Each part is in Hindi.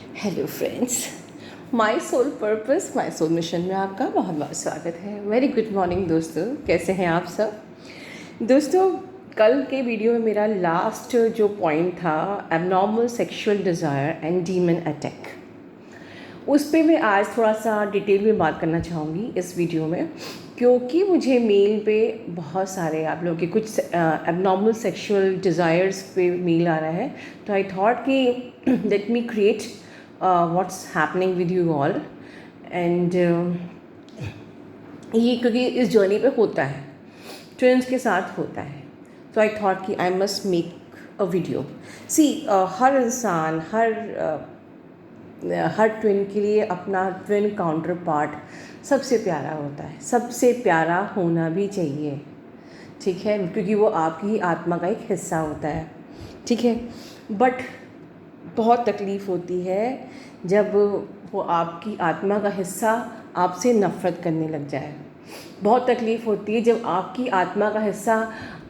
Hello friends, my soul purpose my soul mission में आपका बहुत बहुत स्वागत है। वेरी गुड मॉर्निंग दोस्तों, कैसे हैं आप सब। दोस्तों, कल के वीडियो में मेरा लास्ट जो पॉइंट था abnormal sexual desire and demon attack, उस पर मैं आज थोड़ा सा डिटेल में बात करना चाहूँगी इस वीडियो में, क्योंकि मुझे मेल पे बहुत सारे आप लोगों के कुछ एबनॉर्मल सेक्सुअल डिज़ायर्स पे मेल आ रहा है। तो आई थॉट कि let me create what's happening with you all and ये क्योंकि इस जर्नी पे होता है, ट्विन्स के साथ होता है। तो आई थॉट कि I must make a video. See हर इंसान हर ट्विन के लिए अपना ट्विन काउंटर पार्ट सबसे प्यारा होता है, सबसे प्यारा होना भी चाहिए, ठीक है, क्योंकि वो आपकी ही आत्मा का एक हिस्सा होता है, ठीक है। बट बहुत तकलीफ़ होती है जब वो आपकी आत्मा का हिस्सा आपसे नफ़रत करने लग जाए। बहुत तकलीफ़ होती है जब आपकी आत्मा का हिस्सा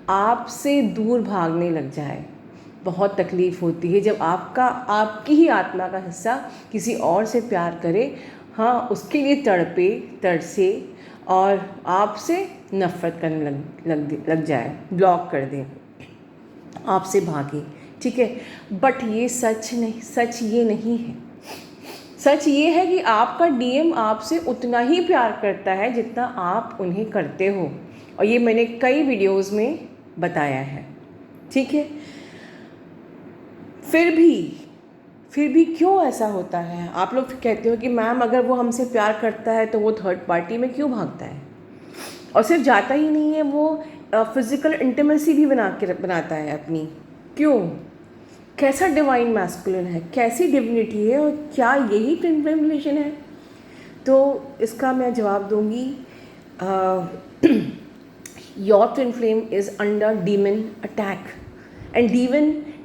आपसे दूर भागने लग जाए। बहुत तकलीफ़ होती है जब आपकी ही आत्मा का हिस्सा किसी और से प्यार करे, हाँ, उसके लिए तड़पे, तरसे और आपसे नफ़रत करने लग जाए, ब्लॉक कर दे, आपसे भागे, ठीक है। बट ये सच ये नहीं है। सच ये है कि आपका डीएम आपसे उतना ही प्यार करता है जितना आप उन्हें करते हो, और ये मैंने कई वीडियोज़ में बताया है, ठीक है। फिर भी क्यों ऐसा होता है। आप लोग कहते हो कि मैम अगर वो हमसे प्यार करता है तो वो थर्ड पार्टी में क्यों भागता है। और सिर्फ जाता ही नहीं है, वो फिज़िकल इंटीमेसी भी बनाता है अपनी। क्यों? कैसा डिवाइन मैस्कुलिन है, कैसी डिविनिटी है, और क्या यही ट्विन फ्लेम रिलेशन है। तो इसका मैं जवाब दूंगी, your twin flame is under demon attack and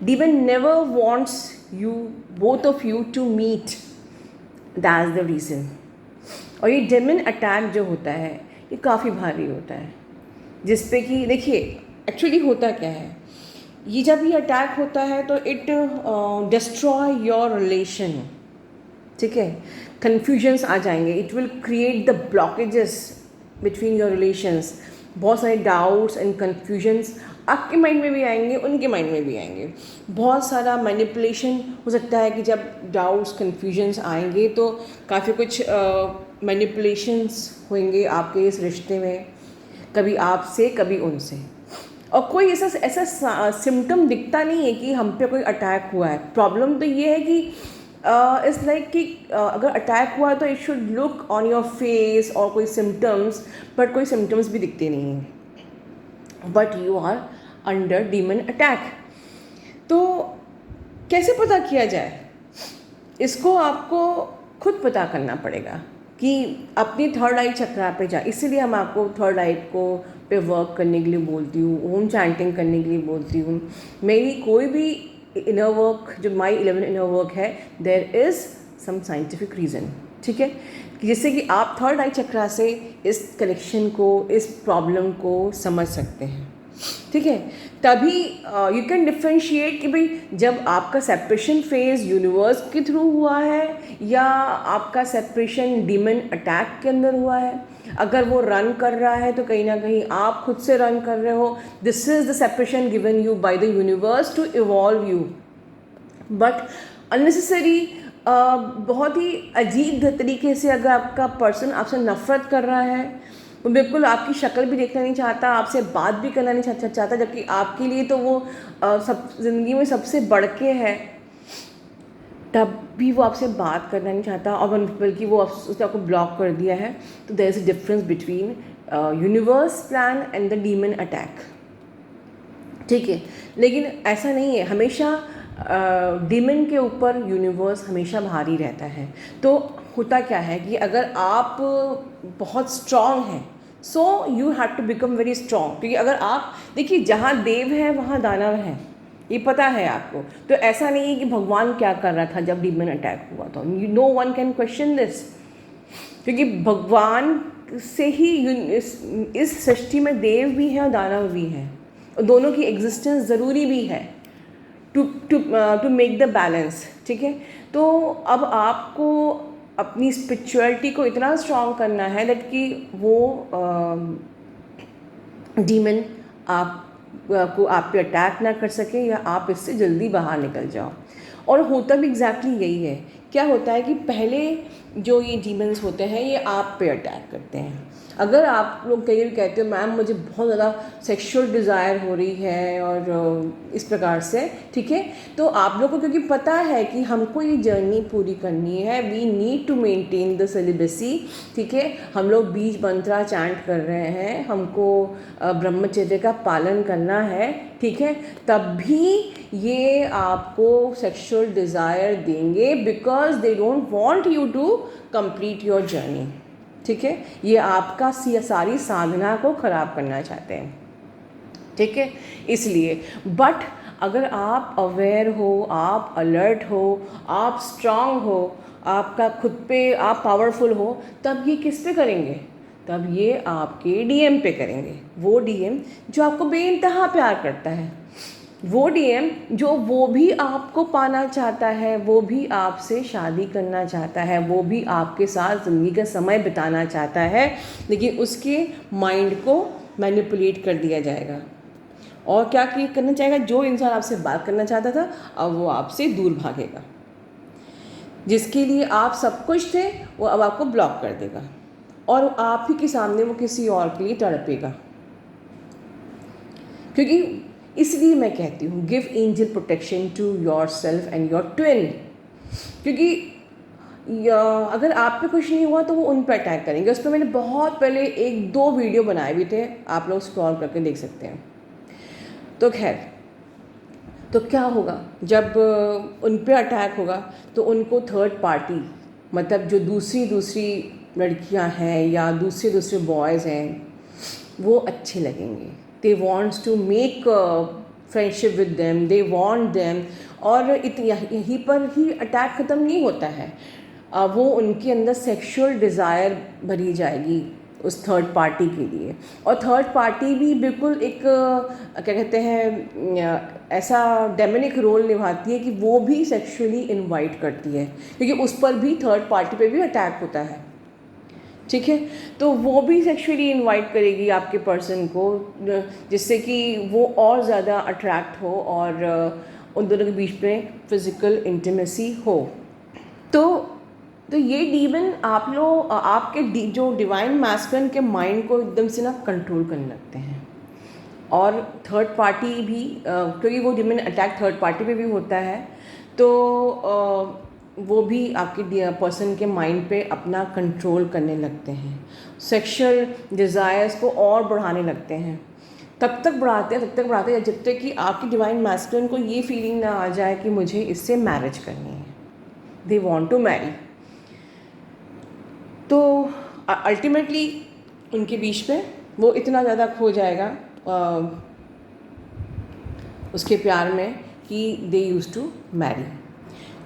demon never wants you, both of you, to meet. That's the reason. और ये डेमन अटैक जो होता है ये काफ़ी भारी होता है, जिस पे कि देखिए एक्चुअली होता क्या है। ये जब ये अटैक होता है तो इट डिस्ट्रॉय योर रिलेशन, ठीक है। कन्फ्यूजन्स आ जाएंगे, it will create the blockages between your relations. बहुत सारे डाउट्स एंड कन्फ्यूजन्स आपके माइंड में भी आएंगे, उनके माइंड में भी आएंगे। बहुत सारा मैनिपुलेशन हो सकता है कि जब डाउट्स कन्फ्यूजन्स आएंगे तो काफ़ी कुछ मैनिपुलेशंस होंगे आपके इस रिश्ते में, कभी आपसे कभी उनसे। और कोई ऐसा सिम्टम दिखता नहीं है कि हम पे कोई अटैक हुआ है। प्रॉब्लम तो ये है कि इट्स लाइक कि अगर अटैक हुआ तो it should look on your face और कोई सिम्टम्स, बट कोई सिम्टम्स भी दिखते नहीं हैं, but you are under demon attack. तो कैसे पता किया जाए, इसको आपको खुद पता करना पड़ेगा कि अपनी थर्ड आई चक्रा पे जाए। इसीलिए हम आपको थर्ड आई को पे वर्क करने के लिए बोलती हूँ, ओम चैंटिंग करने के लिए बोलती हूँ। मेरी कोई भी इनर वर्क जो माई 11 इनर वर्क है, there is some scientific reason, ठीक है, जिससे कि आप थर्ड आई चक्रा से इस कनेक्शन को, इस प्रॉब्लम को समझ सकते हैं, ठीक है। तभी यू कैन डिफ्रेंशिएट कि भाई जब आपका सेपरेशन फेज यूनिवर्स के थ्रू हुआ है या आपका सेपरेशन डीमन अटैक के अंदर हुआ है। अगर वो रन कर रहा है तो कहीं ना कहीं आप खुद से रन कर रहे हो। This is the separation given you by the universe to evolve you. But unnecessary बहुत ही अजीब तरीके से अगर आपका पर्सन आपसे नफ़रत कर रहा है, वो बिल्कुल आपकी शक्ल भी देखना नहीं चाहता, आपसे बात भी करना नहीं चाहता, जबकि आपके लिए तो वो सब ज़िंदगी में सबसे बढ़ के है, तब भी वो आपसे बात करना नहीं चाहता, और बल्कि वो उसने आपको ब्लॉक कर दिया है। तो there is a difference between universe plan and the demon attack, ठीक है। लेकिन ऐसा नहीं है, हमेशा डीमन के ऊपर यूनिवर्स हमेशा भारी रहता है। तो होता क्या है कि अगर आप बहुत स्ट्रॉन्ग हैं, so you have to become very strong, क्योंकि अगर आप देखिए जहाँ देव है वहाँ दानव है, ये पता है आपको। तो ऐसा नहीं है कि भगवान क्या कर रहा था जब डीमन अटैक हुआ था, no one can question this, क्योंकि भगवान से ही इस सृष्टि में देव भी हैं और दानव भी हैं, और दोनों की एग्जिस्टेंस ज़रूरी भी है, टू मेक द बैलेंस, ठीक है। तो अब आपको अपनी स्पिरिचुअलिटी को इतना स्ट्रॉन्ग करना है दैट कि वो डीमन आप को आप पे अटैक ना कर सके या आप इससे जल्दी बाहर निकल जाओ। और होता भी एग्जैक्टली यही है। क्या होता है कि पहले जो ये डीमंस होते हैं ये आप पे अटैक करते हैं। अगर आप लोग कई बार कहते हो मैम मुझे बहुत ज़्यादा सेक्सुअल डिज़ायर हो रही है और इस प्रकार से, ठीक है, तो आप लोग को क्योंकि पता है कि हमको ये जर्नी पूरी करनी है, we need to maintain the celibacy, ठीक है, हम लोग बीज मंत्रा चैंट कर रहे हैं, हमको ब्रह्मचर्य का पालन करना है, ठीक है, तब भी ये आपको सेक्सुअल डिज़ायर देंगे because they don't want you to complete your journey, ठीक है। ये आपका सारी साधना को ख़राब करना चाहते हैं, ठीक है। इसलिए बट अगर आप अवेयर हो, आप अलर्ट हो, आप स्ट्रांग हो, आपका खुद पे आप पावरफुल हो, तब ये किस पे करेंगे? तब ये आपके डीएम पे करेंगे। वो डीएम जो आपको बेइंतहा प्यार करता है, वो डीएम जो वो भी आपको पाना चाहता है, वो भी आपसे शादी करना चाहता है, वो भी आपके साथ ज़िंदगी का समय बिताना चाहता है, लेकिन उसके माइंड को मैनिपुलेट कर दिया जाएगा। और क्या करना चाहेगा? जो इंसान आपसे बात करना चाहता था अब वो आपसे दूर भागेगा। जिसके लिए आप सब कुछ थे वो अब आपको ब्लॉक कर देगा और आप ही के सामने वो किसी और के लिए तड़पेगा। क्योंकि इसलिए मैं कहती हूँ give angel protection to yourself and your twin. क्योंकि अगर आप पे कुछ नहीं हुआ तो वो उन पर अटैक करेंगे। उस पर मैंने बहुत पहले 1-2 वीडियो बनाए भी थे, आप लोग स्क्रॉल करके देख सकते हैं। तो खैर, तो क्या होगा जब उन पे अटैक होगा? तो उनको थर्ड पार्टी, मतलब जो दूसरी लड़कियां हैं या दूसरे बॉयज़ हैं, वो अच्छे लगेंगे। They wants to make friendship with them, they want them. और यहीं पर ही अटैक ख़त्म नहीं होता है, वो उनके अंदर सेक्सुअल डिज़ायर भरी जाएगी उस थर्ड पार्टी के लिए। और थर्ड पार्टी भी बिल्कुल एक क्या कहते हैं, ऐसा डेमोनिक रोल निभाती है कि वो भी सेक्सुअली इनवाइट करती है, क्योंकि उस पर भी थर्ड पार्टी पे भी अटैक होता है, ठीक है। तो वो भी सेक्सुअली इनवाइट करेगी आपके पर्सन को, जिससे कि वो और ज़्यादा अट्रैक्ट हो और उन दोनों के बीच में फिज़िकल इंटीमेसी हो। तो ये डीमन आप लोग आपके जो डिवाइन मैस्कुलिन के माइंड को एकदम से ना कंट्रोल करने लगते हैं। और थर्ड पार्टी भी, क्योंकि वो डीमन अटैक थर्ड पार्टी पे भी होता है, तो वो भी आपके पर्सन के माइंड पे अपना कंट्रोल करने लगते हैं, सेक्सुअल डिज़ायर्स को और बढ़ाने लगते हैं। तब तक बढ़ाते हैं जब तक कि आपकी डिवाइन मैस्कुलिन को ये फीलिंग ना आ जाए कि मुझे इससे मैरिज करनी है, दे वांट टू मैरी। तो अल्टीमेटली उनके बीच में वो इतना ज़्यादा खो जाएगा उसके प्यार में कि दे यूज़ टू मैरी।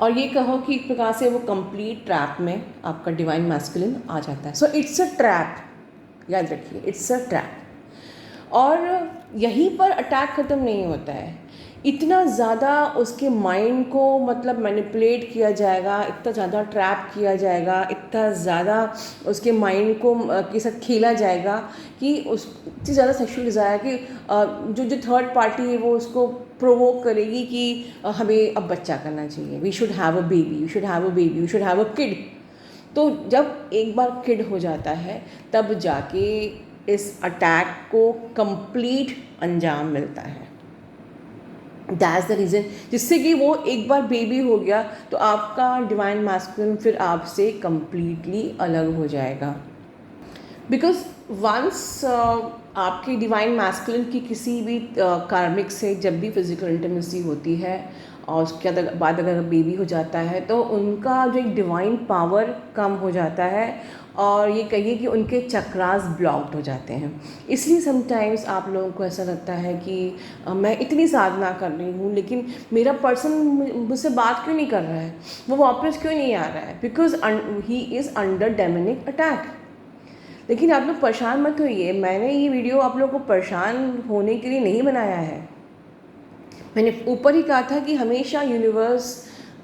और ये कहो कि एक प्रकार से वो कंप्लीट ट्रैप में आपका डिवाइन मैस्कुलिन आ जाता है। सो इट्स अ ट्रैप, याद रखिए, इट्स अ ट्रैप। और यहीं पर अटैक ख़त्म नहीं होता है, इतना ज़्यादा उसके माइंड को मतलब मैनिपुलेट किया जाएगा, इतना ज़्यादा ट्रैप किया जाएगा, इतना ज़्यादा उसके माइंड को के साथ खेला जाएगा कि उस इतनी ज़्यादा सेक्सुअल डिज़ायर कि जो थर्ड पार्टी है वो उसको प्रोवोक करेगी कि हमें अब बच्चा करना चाहिए, we should have a baby, we should have a baby, we should have a kid. तो जब एक बार किड हो जाता है तब जाके इस अटैक को कंप्लीट अंजाम मिलता है। दैट्स द रीज़न, जिससे कि वो एक बार बेबी हो गया तो आपका डिवाइन मैस्कुलिन फिर आपसे कंप्लीटली अलग हो जाएगा। बिकॉज वंस आपकी डिवाइन मैस्कुलिन की किसी भी कार्मिक से जब भी फिज़िकल इंटीमेसी होती है और उसके बाद अगर बेबी हो जाता है तो उनका जो एक डिवाइन पावर कम हो जाता है और ये कहिए कि उनके चक्रास ब्लॉक्ड हो जाते हैं। इसलिए समटाइम्स आप लोगों को ऐसा लगता है कि मैं इतनी साधना कर रही हूँ लेकिन मेरा पर्सन मुझसे बात क्यों नहीं कर रहा है, वो वापस क्यों नहीं आ रहा है, because he is under demonic attack. लेकिन आप लोग परेशान मत होइए, मैंने ये वीडियो आप लोगों को परेशान होने के लिए नहीं बनाया है। मैंने ऊपर ही कहा था कि हमेशा यूनिवर्स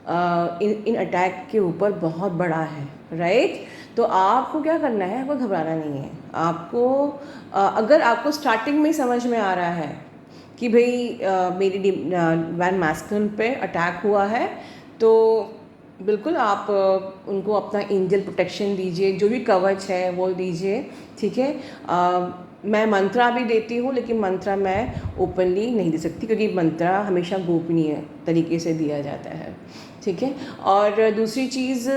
इन अटैक के ऊपर बहुत बड़ा है, राइट। तो आपको क्या करना है, आपको घबराना नहीं है। आपको अगर आपको स्टार्टिंग में समझ में आ रहा है कि भाई मेरी डिवाइन मैस्कुलिन पे अटैक हुआ है, तो बिल्कुल आप उनको अपना एंजल प्रोटेक्शन दीजिए, जो भी कवच है वो दीजिए, ठीक है। मैं मंत्रा भी देती हूँ, लेकिन मंत्रा मैं ओपनली नहीं दे सकती, क्योंकि मंत्रा हमेशा गोपनीय तरीके से दिया जाता है, ठीक है। और दूसरी चीज़,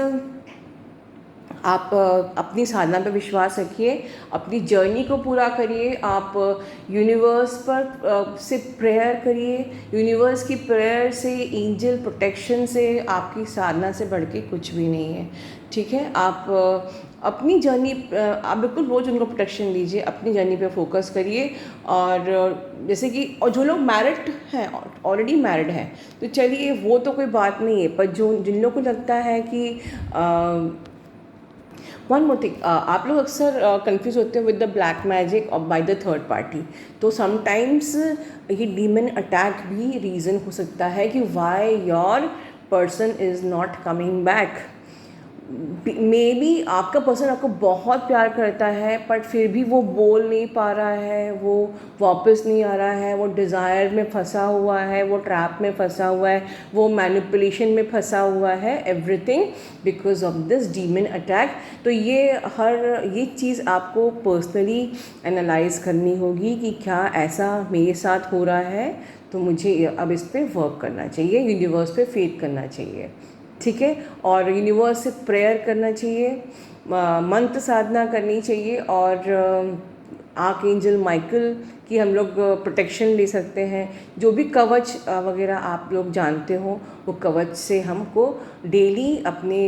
आप अपनी साधना पर विश्वास रखिए, अपनी जर्नी को पूरा करिए। आप यूनिवर्स पर से प्रेयर करिए। यूनिवर्स की प्रेयर से, एंजल प्रोटेक्शन से आपकी साधना से बढ़ के कुछ भी नहीं है, ठीक है। आप अपनी जर्नी, आप बिल्कुल रोज़ उनको प्रोटेक्शन दीजिए, अपनी जर्नी पे फोकस करिए। और जैसे कि, और जो लोग मैरिड हैं, ऑलरेडी मैरिड हैं, तो चलिए वो तो कोई बात नहीं है, पर जिन लोगों को लगता है कि वन मोर थिंग, आप लोग अक्सर कंफ्यूज होते हैं विद द ब्लैक मैजिक और बाय द थर्ड पार्टी। तो समटाइम्स ये डीमन अटैक भी रीज़न हो सकता है कि why your person is not coming back. May be आपका पर्सन आपको बहुत प्यार करता है, बट फिर भी वो बोल नहीं पा रहा है, वो वापस नहीं आ रहा है, वो डिज़ायर में फंसा हुआ है, वो ट्रैप में फंसा हुआ है, वो मैनिपुलेशन में फंसा हुआ है, everything because of this demon attack. तो ये चीज़ आपको पर्सनली एनालाइज करनी होगी कि क्या ऐसा मेरे साथ हो रहा है, तो मुझे अब इस पर वर्क करना चाहिए, यूनिवर्स पे फेथ करना चाहिए, ठीक है। और यूनिवर्स से प्रेयर करना चाहिए, मंत्र साधना करनी चाहिए, और आर्क एंजल माइकल की हम लोग प्रोटेक्शन ले सकते हैं। जो भी कवच वगैरह आप लोग जानते हो, वो कवच से हमको डेली अपने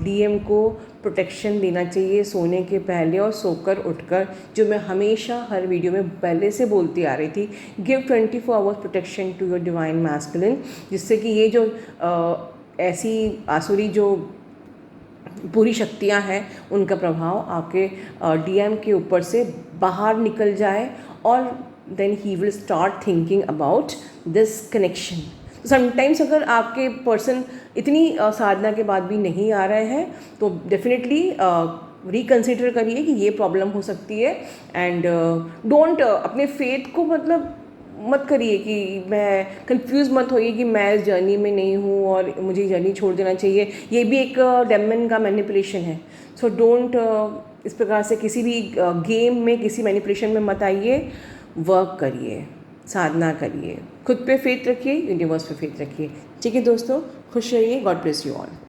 डीएम को प्रोटेक्शन देना चाहिए, सोने के पहले और सोकर उठकर, जो मैं हमेशा हर वीडियो में पहले से बोलती आ रही थी। Give 24 hours protection to your divine masculine, जिससे कि ये जो ऐसी आसुरी जो बुरी शक्तियां हैं, उनका प्रभाव आपके डीएम के ऊपर से बाहर निकल जाए, और then he will start thinking about this connection. Sometimes अगर आपके पर्सन इतनी साधना के बाद भी नहीं आ रहे हैं, तो डेफिनेटली रिकन्सिडर करिए कि ये प्रॉब्लम हो सकती है। एंड डोंट अपने फेथ को मतलब मत करिए कि मैं कंफ्यूज मत होइए कि मैं इस जर्नी में नहीं हूँ और मुझे जर्नी छोड़ देना चाहिए। ये भी एक डेमन का मैनिपुलेशन है। सो डोंट इस प्रकार से किसी भी गेम में, किसी मैनिपुलेशन में मत आइए। वर्क करिए, साधना करिए, खुद पे फेथ रखिए, यूनिवर्स पे फेथ रखिए, ठीक है दोस्तों। खुश रहिए। God bless you all.